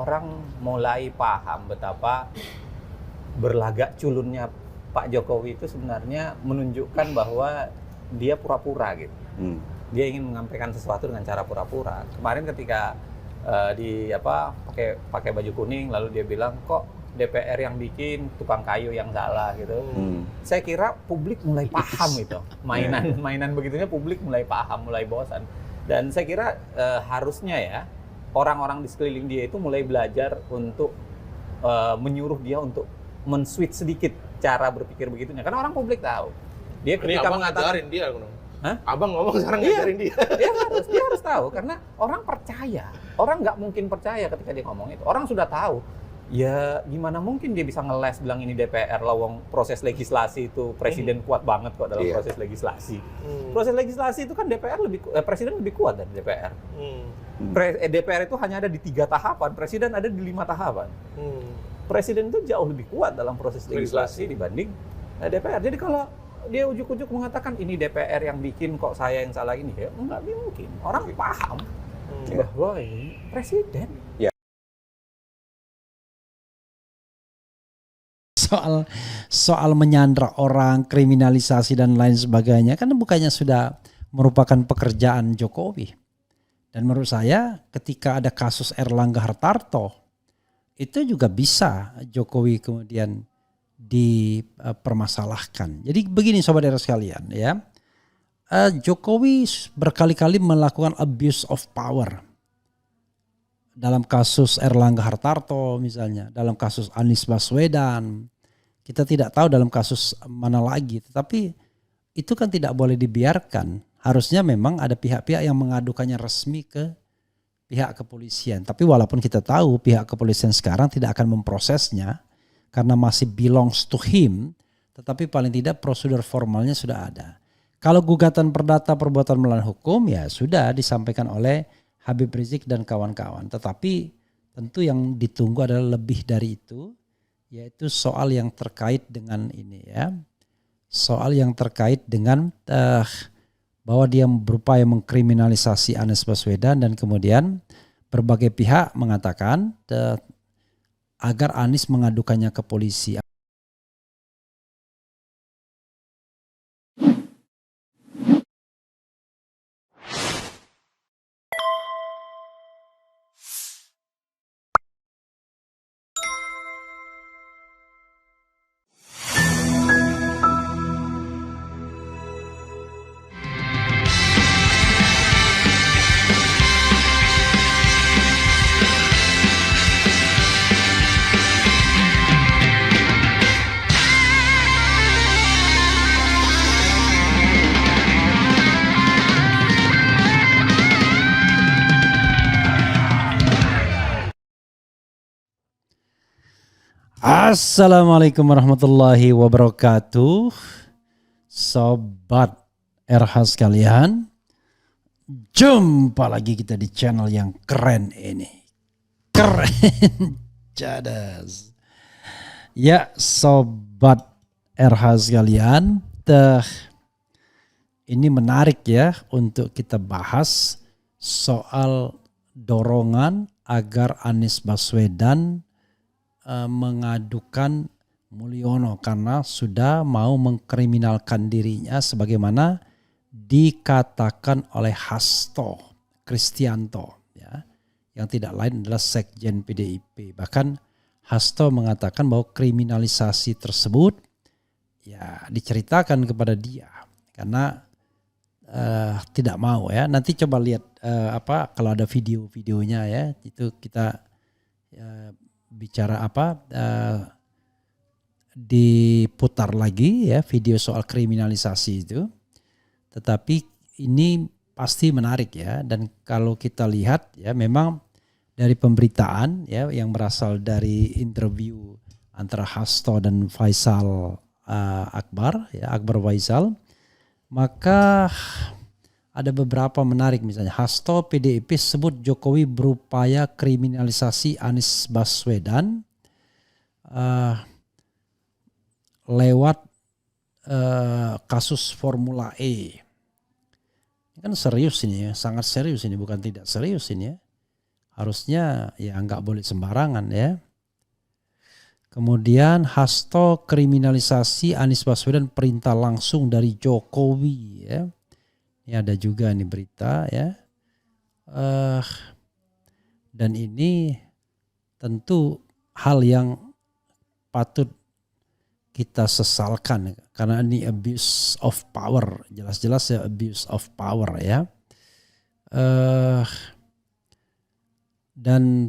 orang mulai paham betapa berlagak culunnya Pak Jokowi itu sebenarnya menunjukkan bahwa dia pura-pura gitu. Dia ingin menyampaikan sesuatu dengan cara pura-pura. Kemarin ketika pakai baju kuning lalu dia bilang kok DPR yang bikin, tukang kayu yang salah gitu. Saya kira publik mulai paham itu. Mainan begitunya publik mulai paham, mulai bosan. Dan saya kira harusnya ya orang-orang di sekeliling dia itu mulai belajar untuk menyuruh dia untuk men-switch sedikit cara berpikir begitunya. Karena orang publik tahu. Dia ketika ngajarin dia. Hah? Abang ngomong sekarang ngajarin dia. Dia harus tahu karena orang percaya. Orang nggak mungkin percaya ketika dia ngomong itu. Orang sudah tahu. Ya gimana mungkin dia bisa ngeles bilang ini DPR, lawang proses legislasi itu presiden kuat banget kok dalam proses legislasi. Proses legislasi itu kan presiden lebih kuat dari DPR. DPR itu hanya ada di 3 tahapan, presiden ada di 5 tahapan. Presiden itu jauh lebih kuat dalam proses legislasi dibanding DPR. Jadi kalau dia ujuk-ujuk mengatakan ini DPR yang bikin kok saya yang salah ini, ya nggak mungkin. Orang paham bahwa ini presiden. Soal menyandra orang, kriminalisasi dan lain sebagainya kan bukannya sudah merupakan pekerjaan Jokowi. Dan menurut saya ketika ada kasus Erlangga Hartarto itu juga bisa Jokowi kemudian dipermasalahkan. Jadi begini sobat era sekalian ya, Jokowi berkali-kali melakukan abuse of power. Dalam kasus Erlangga Hartarto misalnya, dalam kasus Anies Baswedan, kita tidak tahu dalam kasus mana lagi. Tetapi itu kan tidak boleh dibiarkan. Harusnya memang ada pihak-pihak yang mengadukannya resmi ke pihak kepolisian. Tapi walaupun kita tahu pihak kepolisian sekarang tidak akan memprosesnya karena masih belongs to him, tetapi paling tidak prosedur formalnya sudah ada. Kalau gugatan perdata perbuatan melawan hukum ya sudah disampaikan oleh Habib Rizik dan kawan-kawan. Tetapi tentu yang ditunggu adalah lebih dari itu, yaitu soal yang terkait dengan ini ya. Soal yang terkait dengan bahwa dia berupaya mengkriminalisasi Anies Baswedan dan kemudian berbagai pihak mengatakan agar Anies mengadukannya ke polisi. Assalamualaikum warahmatullahi wabarakatuh. Sobat RH sekalian, jumpa lagi kita di channel yang keren ini. Keren cadas. Ya sobat RH sekalian, ini menarik ya untuk kita bahas soal dorongan agar Anies Baswedan mengadukan Mulyono karena sudah mau mengkriminalkan dirinya sebagaimana dikatakan oleh Hasto Kristianto ya, yang tidak lain adalah Sekjen PDIP. Bahkan Hasto mengatakan bahwa kriminalisasi tersebut ya diceritakan kepada dia karena tidak mau ya. Nanti coba lihat kalau ada videonya ya, itu kita bicara diputar lagi ya video soal kriminalisasi itu. Tetapi ini pasti menarik ya, dan kalau kita lihat ya memang dari pemberitaan ya yang berasal dari interview antara Hasto dan Faisal Akbar Faisal, maka ada beberapa menarik. Misalnya Hasto PDIP sebut Jokowi berupaya kriminalisasi Anies Baswedan lewat kasus Formula E. Ini kan serius ini ya, sangat serius ini, bukan tidak serius ini ya. harusnya ya nggak boleh sembarangan ya. Kemudian Hasto kriminalisasi Anies Baswedan perintah langsung dari Jokowi ya. Ini ada juga nih berita ya. Dan ini tentu hal yang patut kita sesalkan karena ini abuse of power, jelas-jelas ya abuse of power ya. Dan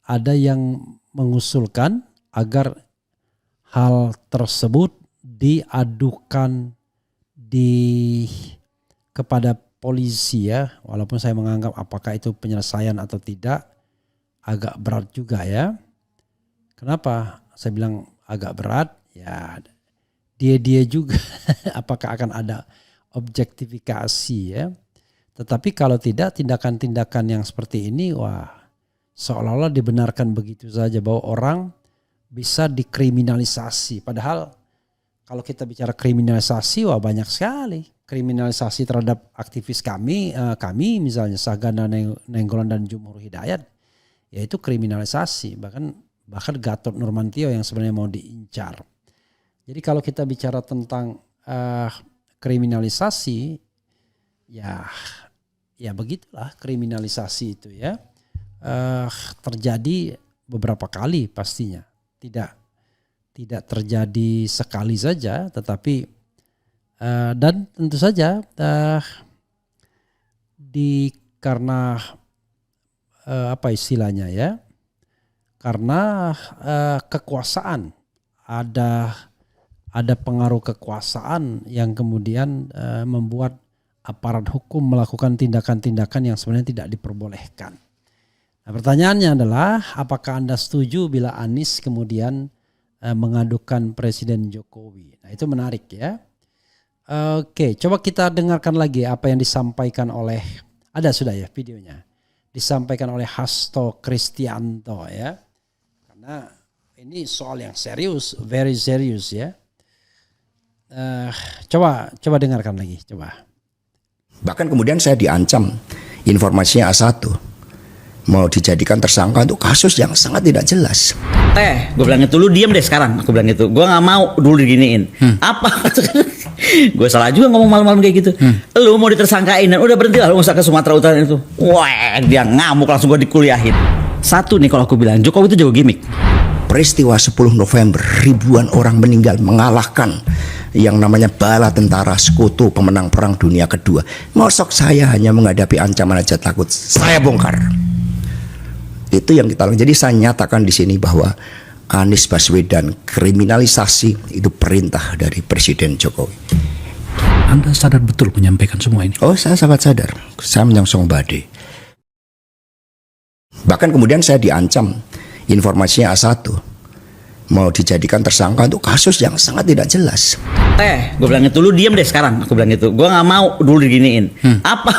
ada yang mengusulkan agar hal tersebut diadukan kepada polisi ya, walaupun saya menganggap apakah itu penyelesaian atau tidak agak berat juga ya. Kenapa saya bilang agak berat? Ya dia juga apakah akan ada objektifikasi ya. Tetapi kalau tidak, tindakan-tindakan yang seperti ini wah seolah-olah dibenarkan begitu saja bahwa orang bisa dikriminalisasi. Padahal kalau kita bicara kriminalisasi wah banyak sekali. Kriminalisasi terhadap aktivis kami misalnya Sagana Nainggolan dan Jumhur Hidayat yaitu kriminalisasi. Bahkan Gatot Nurmantio yang sebenarnya mau diincar. Jadi kalau kita bicara tentang kriminalisasi, ya begitulah kriminalisasi itu ya terjadi beberapa kali pastinya. Tidak terjadi sekali saja, tetapi dan tentu saja karena apa istilahnya ya? Karena kekuasaan ada pengaruh kekuasaan yang kemudian membuat aparat hukum melakukan tindakan-tindakan yang sebenarnya tidak diperbolehkan. Nah, pertanyaannya adalah apakah Anda setuju bila Anies kemudian mengadukan Presiden Jokowi? Nah, itu menarik ya. Oke, coba kita dengarkan lagi apa yang disampaikan oleh sudah ya videonya. Disampaikan oleh Hasto Kristianto ya. Karena ini soal yang serius, very serius ya. Coba dengarkan lagi, coba. Bahkan kemudian saya diancam informasinya A1 mau dijadikan tersangka untuk kasus yang sangat tidak jelas. Gue bilang itu, lu diem deh sekarang. Aku bilang itu, gue nggak mau dulu diginiin. Apa? Gue salah juga ngomong malam-malam kayak gitu. Lu mau ditersangkain dan udah berhenti lah, lu usah ke Sumatera Utara itu. Wah, dia ngamuk langsung gue dikuliahin. Satu nih kalau aku bilang, Jokowi itu jago gimmick. Peristiwa 10 November, ribuan orang meninggal mengalahkan yang namanya bala tentara sekutu pemenang Perang Dunia Kedua. Mosok saya hanya menghadapi ancaman aja takut, saya bongkar. Itu yang kita lakukan. Jadi saya nyatakan di sini bahwa Anies Baswedan kriminalisasi itu perintah dari Presiden Jokowi. Anda sadar betul menyampaikan semua ini? Oh, saya sangat sadar. Saya menyongsong badai. Bahkan kemudian saya diancam informasinya A1 mau dijadikan tersangka untuk kasus yang sangat tidak jelas. Gue bilang itu, lu diem deh sekarang. Aku bilang itu, gue nggak mau dulu diginiin. Apa?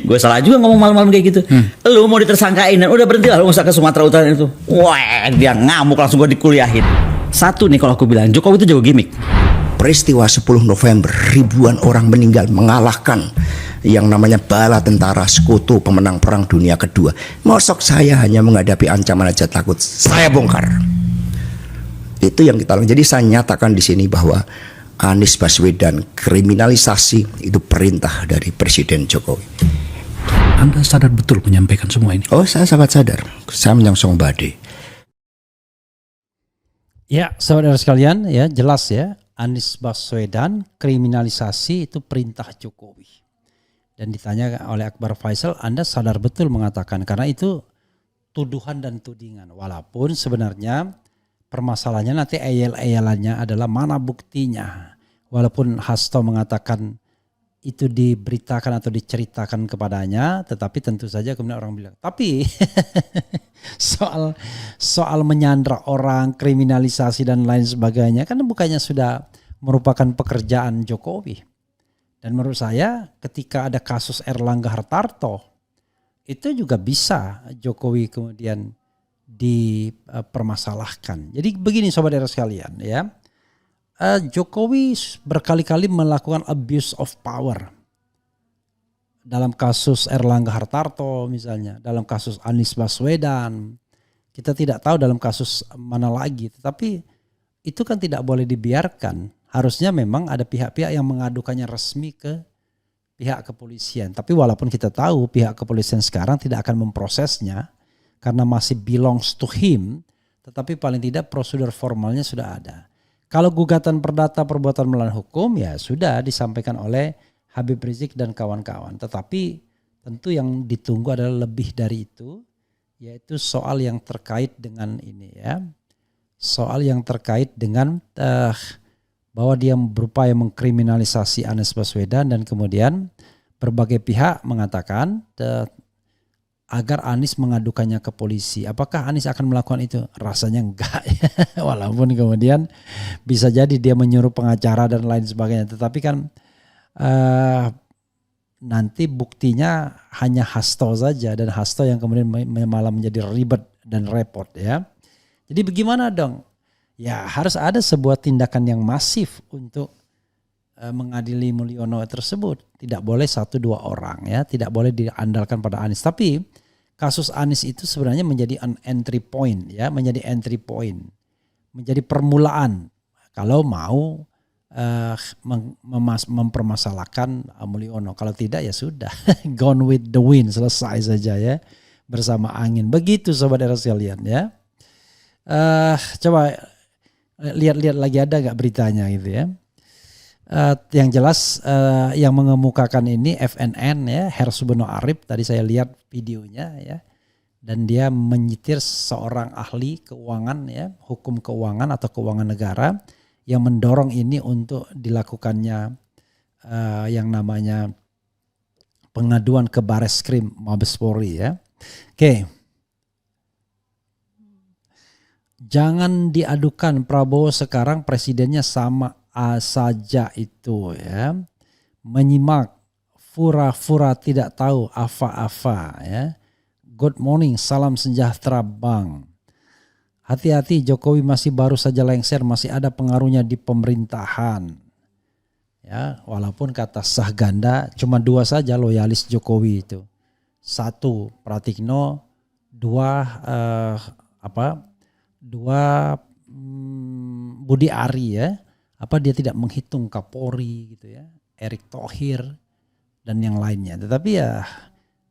Gue salah juga ngomong malam-malam kayak gitu. Lu mau ditersangkain dan udah berhenti lah, lu usah ke Sumatera Utara itu. Wah, dia ngamuk langsung gue dikuliahin. Satu nih kalau aku bilang, Jokowi itu jago gimmick. Peristiwa 10 November, ribuan orang meninggal mengalahkan yang namanya bala tentara sekutu pemenang Perang Dunia Kedua. Mosok saya hanya menghadapi ancaman aja takut, saya bongkar. Itu yang kita lakukan. Jadi saya nyatakan di sini bahwa Anies Baswedan kriminalisasi itu perintah dari Presiden Jokowi. Anda sadar betul menyampaikan semua ini? Oh, saya sangat sadar. Saya menyongsong badai. Ya, saudara sekalian, ya jelas ya, Anies Baswedan kriminalisasi itu perintah Jokowi. Dan ditanya oleh Akbar Faisal, Anda sadar betul mengatakan karena itu tuduhan dan tudingan. Walaupun sebenarnya permasalahannya nanti ayel-ayelannya adalah mana buktinya. Walaupun Hasto mengatakan itu diberitakan atau diceritakan kepadanya, tetapi tentu saja kemudian orang bilang, tapi soal menyandra orang, kriminalisasi dan lain sebagainya kan bukannya sudah merupakan pekerjaan Jokowi. Dan menurut saya ketika ada kasus Erlangga Hartarto itu juga bisa Jokowi kemudian dipermasalahkan. Jadi begini saudara sekalian ya. Jokowi berkali-kali melakukan abuse of power dalam kasus Erlangga Hartarto misalnya, dalam kasus Anies Baswedan, kita tidak tahu dalam kasus mana lagi. Tetapi itu kan tidak boleh dibiarkan. Harusnya memang ada pihak-pihak yang mengadukannya resmi ke pihak kepolisian. Tapi walaupun kita tahu pihak kepolisian sekarang tidak akan memprosesnya karena masih belongs to him, tetapi paling tidak prosedur formalnya sudah ada. Kalau gugatan perdata perbuatan melawan hukum ya sudah disampaikan oleh Habib Rizik dan kawan-kawan. Tetapi tentu yang ditunggu adalah lebih dari itu, yaitu soal yang terkait dengan ini ya. Soal yang terkait dengan bahwa dia berupaya mengkriminalisasi Anies Baswedan dan kemudian berbagai pihak mengatakan agar Anies mengadukannya ke polisi. Apakah Anies akan melakukan itu? Rasanya enggak ya. Walaupun kemudian bisa jadi dia menyuruh pengacara dan lain sebagainya. Tetapi kan nanti buktinya hanya Hasto saja, dan Hasto yang kemudian malah menjadi ribet dan repot ya. Jadi bagaimana dong? Ya harus ada sebuah tindakan yang masif untuk mengadili Mulyono tersebut. Tidak boleh 1-2 orang ya, tidak boleh diandalkan pada Anies. Tapi kasus Anies itu sebenarnya menjadi an entry point ya, menjadi entry point, menjadi permulaan kalau mau mempermasalahkan Mulyono. Kalau tidak ya sudah gone with the wind, selesai saja ya, bersama angin. Begitu sobat era sekalian ya. Coba lihat lagi ada gak beritanya gitu ya. Yang jelas yang mengemukakan ini FNN ya, Hersubeno Arif, tadi saya lihat videonya ya, dan dia menyitir seorang ahli keuangan ya, hukum keuangan atau keuangan negara yang mendorong ini untuk dilakukannya yang namanya pengaduan ke Bareskrim Mabes Polri ya. Oke. Jangan diadukan Prabowo sekarang presidennya sama saja itu ya. Menyimak fura-fura tidak tahu apa-apa ya. Good morning, salam sejahtera Bang. Hati-hati, Jokowi masih baru saja lengser, masih ada pengaruhnya di pemerintahan. Ya, walaupun kata sah ganda cuma 2 saja loyalis Jokowi itu. 1 Pratikno, 2 Budi Ari ya. Apa dia tidak menghitung Kapolri gitu ya, Erick Thohir dan yang lainnya. Tetapi ya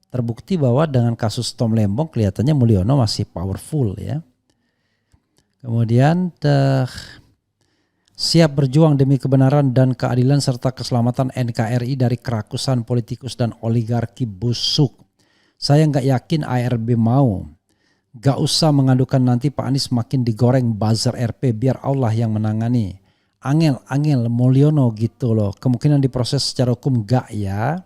terbukti bahwa dengan kasus Tom Lembong kelihatannya Mulyono masih powerful ya. Kemudian siap berjuang demi kebenaran dan keadilan serta keselamatan NKRI dari kerakusan politikus dan oligarki busuk. Saya nggak yakin ARB mau. Gak usah mengadukan, nanti Pak Anies makin digoreng buzzer RP, biar Allah yang menangani. Angel Mulyono gitu loh. Kemungkinan diproses secara hukum gak ya?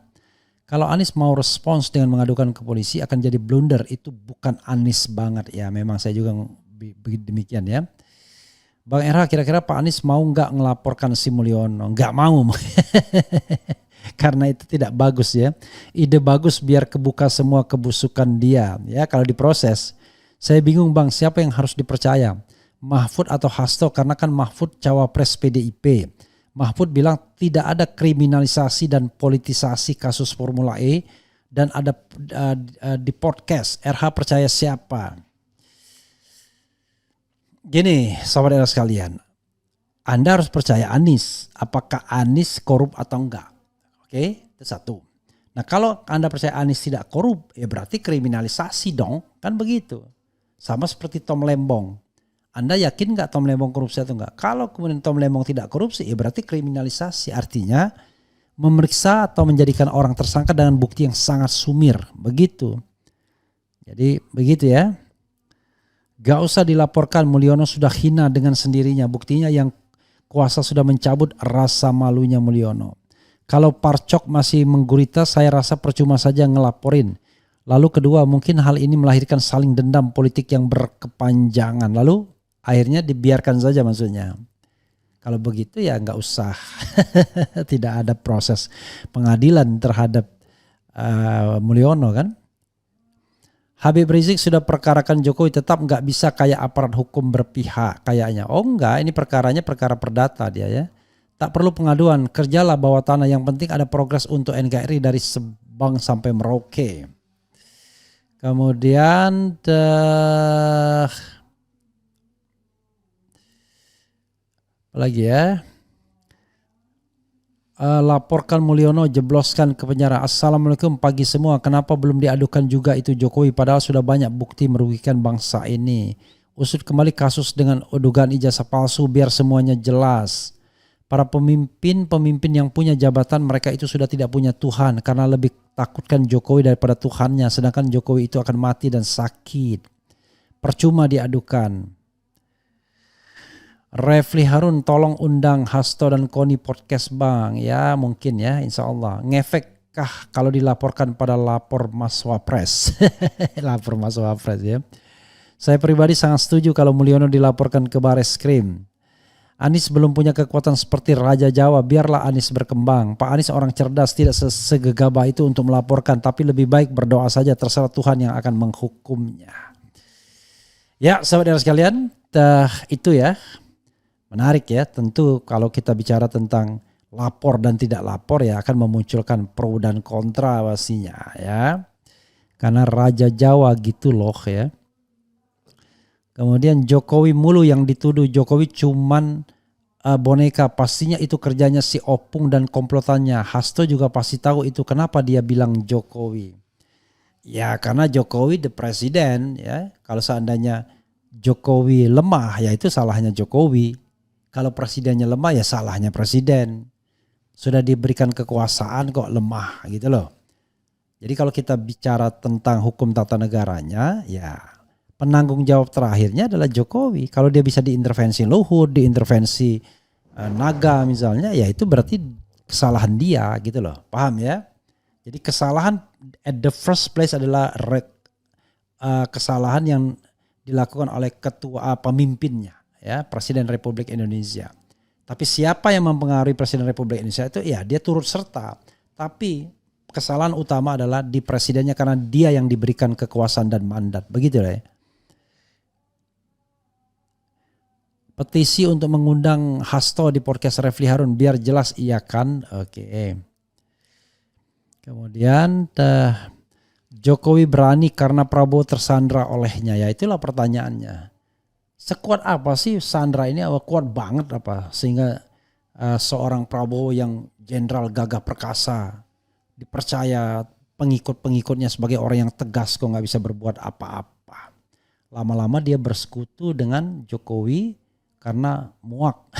Kalau Anies mau respons dengan mengadukan ke polisi akan jadi blunder. Itu bukan Anies banget ya. Memang saya juga demikian ya. Bang Era, kira-kira Pak Anies mau gak ngelaporkan si Mulyono? Gak mau. Karena itu tidak bagus ya. Ide bagus biar kebuka semua kebusukan dia. Ya kalau diproses. Saya bingung Bang, siapa yang harus dipercaya? Mahfud atau Hasto? Karena kan Mahfud cawapres PDIP. Mahfud bilang tidak ada kriminalisasi dan politisasi kasus Formula E. Dan ada di podcast, RH percaya siapa? Gini sobat era sekalian. Anda harus percaya Anies. Apakah Anies korup atau enggak? Oke, itu 1. Nah kalau Anda percaya Anies tidak korup, ya berarti kriminalisasi dong. Kan begitu. Sama seperti Tom Lembong. Anda yakin nggak Tom Lembong korupsi atau enggak? Kalau kemudian Tom Lembong tidak korupsi, ya berarti kriminalisasi. Artinya memeriksa atau menjadikan orang tersangka dengan bukti yang sangat sumir. Begitu. Jadi begitu ya. Gak usah dilaporkan, Mulyono sudah hina dengan sendirinya. Buktinya yang kuasa sudah mencabut rasa malunya Mulyono. Kalau Parcok masih menggurita, saya rasa percuma saja ngelaporin. Lalu kedua, mungkin hal ini melahirkan saling dendam politik yang berkepanjangan. Lalu akhirnya dibiarkan saja maksudnya. Kalau begitu ya nggak usah. Tidak ada proses pengadilan terhadap Mulyono kan. Habib Rizik sudah perkarakan Jokowi, tetap nggak bisa kayak aparat hukum berpihak kayaknya. Oh enggak, ini perkaranya perkara perdata dia ya. Tak perlu pengaduan, kerjalah bawah tanah. Yang penting ada progres untuk NKRI dari bank sampai Merauke. Kemudian lagi ya. Laporkan Mulyono jebloskan ke penjara. Assalamualaikum pagi semua. Kenapa belum diadukan juga itu Jokowi padahal sudah banyak bukti merugikan bangsa ini. Usut kembali kasus dengan dugaan ijazah palsu biar semuanya jelas. Para pemimpin yang punya jabatan mereka itu sudah tidak punya Tuhan karena lebih takutkan Jokowi daripada Tuhannya. Sedangkan Jokowi itu akan mati dan sakit. Percuma diadukan. Refli Harun tolong undang Hasto dan Koni podcast bang. Ya mungkin ya insya Allah. Ngefek kah kalau dilaporkan pada lapor Mas Wapres. Lapor Mas Wapres ya. Saya pribadi sangat setuju kalau Mulyono dilaporkan ke Bareskrim. Anies belum punya kekuatan seperti Raja Jawa. Biarlah Anies berkembang. Pak Anies orang cerdas tidak segegabah itu untuk melaporkan. Tapi lebih baik berdoa saja terserah Tuhan yang akan menghukumnya. Ya sahabat sekalian itu ya. Menarik ya, tentu kalau kita bicara tentang lapor dan tidak lapor ya akan memunculkan pro dan kontra pastinya ya. Karena Raja Jawa gitu loh ya. Kemudian Jokowi mulu yang dituduh, Jokowi cuman boneka, pastinya itu kerjanya si Opung dan komplotannya. Hasto juga pasti tahu itu, kenapa dia bilang Jokowi. Ya karena Jokowi the president ya. Kalau seandainya Jokowi lemah ya itu salahnya Jokowi. Kalau presidennya lemah ya salahnya presiden. Sudah diberikan kekuasaan kok lemah gitu loh. Jadi kalau kita bicara tentang hukum tata negaranya ya penanggung jawab terakhirnya adalah Jokowi. Kalau dia bisa diintervensi Luhut, diintervensi Naga misalnya ya itu berarti kesalahan dia gitu loh. Paham ya? Jadi kesalahan at the first place adalah kesalahan yang dilakukan oleh ketua pemimpinnya. Ya, Presiden Republik Indonesia. Tapi siapa yang mempengaruhi Presiden Republik Indonesia itu ya dia turut serta. Tapi kesalahan utama adalah di presidennya karena dia yang diberikan kekuasaan dan mandat. Begitu ya. Petisi untuk mengundang Hasto di podcast Refli Harun biar jelas iya kan. Oke. Kemudian Jokowi berani karena Prabowo tersandra olehnya. Ya itulah pertanyaannya. Sekuat apa sih Sandra ini? Kuat banget apa sehingga seorang Prabowo yang jenderal gagah perkasa dipercaya pengikut-pengikutnya sebagai orang yang tegas kok nggak bisa berbuat apa-apa. Lama-lama dia bersekutu dengan Jokowi karena muak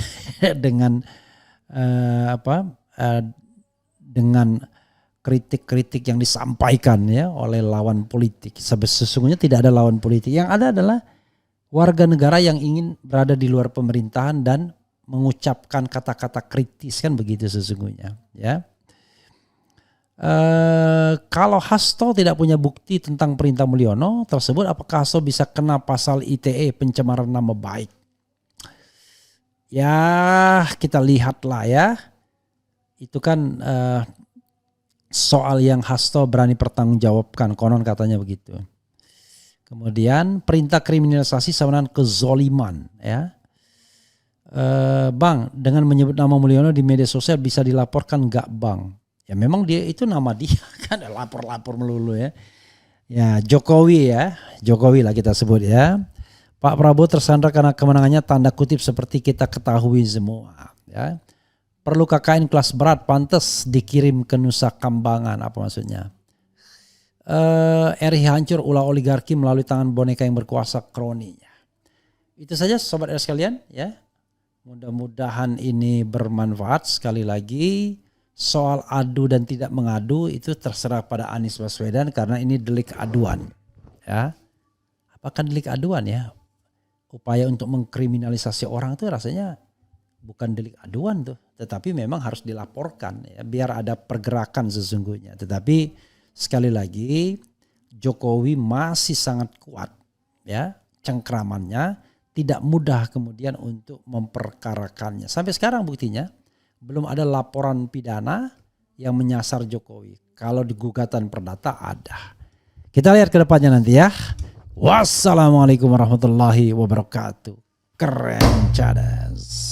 dengan dengan kritik-kritik yang disampaikan ya oleh lawan politik. Sesungguhnya tidak ada lawan politik. Yang ada adalah warga negara yang ingin berada di luar pemerintahan dan mengucapkan kata-kata kritis kan begitu sesungguhnya ya. Kalau Hasto tidak punya bukti tentang perintah Mulyono tersebut, apakah Hasto bisa kena pasal ITE pencemaran nama baik? Ya kita lihatlah ya. Itu kan soal yang Hasto berani pertanggungjawabkan, konon katanya begitu. Kemudian perintah kriminalisasi sama dengan kezoliman ya. Bang, dengan menyebut nama Mulyono di media sosial bisa dilaporkan nggak bang? Ya memang dia itu nama dia kan lapor-lapor melulu ya. Ya Jokowi lah kita sebut ya. Pak Prabowo tersandra karena kemenangannya tanda kutip seperti kita ketahui semua ya. Perlu KKN kelas berat pantas dikirim ke Nusa Kambangan, apa maksudnya? RI hancur ulah oligarki melalui tangan boneka yang berkuasa kroninya. Itu saja sobat RI sekalian ya. Mudah-mudahan ini bermanfaat. Sekali lagi soal adu dan tidak mengadu itu terserah pada Anies Baswedan karena ini delik aduan ya. Apakah delik aduan ya? Upaya untuk mengkriminalisasi orang itu rasanya bukan delik aduan tuh, tetapi memang harus dilaporkan ya biar ada pergerakan sesungguhnya. Tetapi sekali lagi Jokowi masih sangat kuat ya cengkramannya, tidak mudah kemudian untuk memperkarakannya. Sampai sekarang buktinya belum ada laporan pidana yang menyasar Jokowi. Kalau di gugatan perdata ada. Kita lihat ke depannya nanti ya. Wassalamualaikum warahmatullahi wabarakatuh. Keren cadas.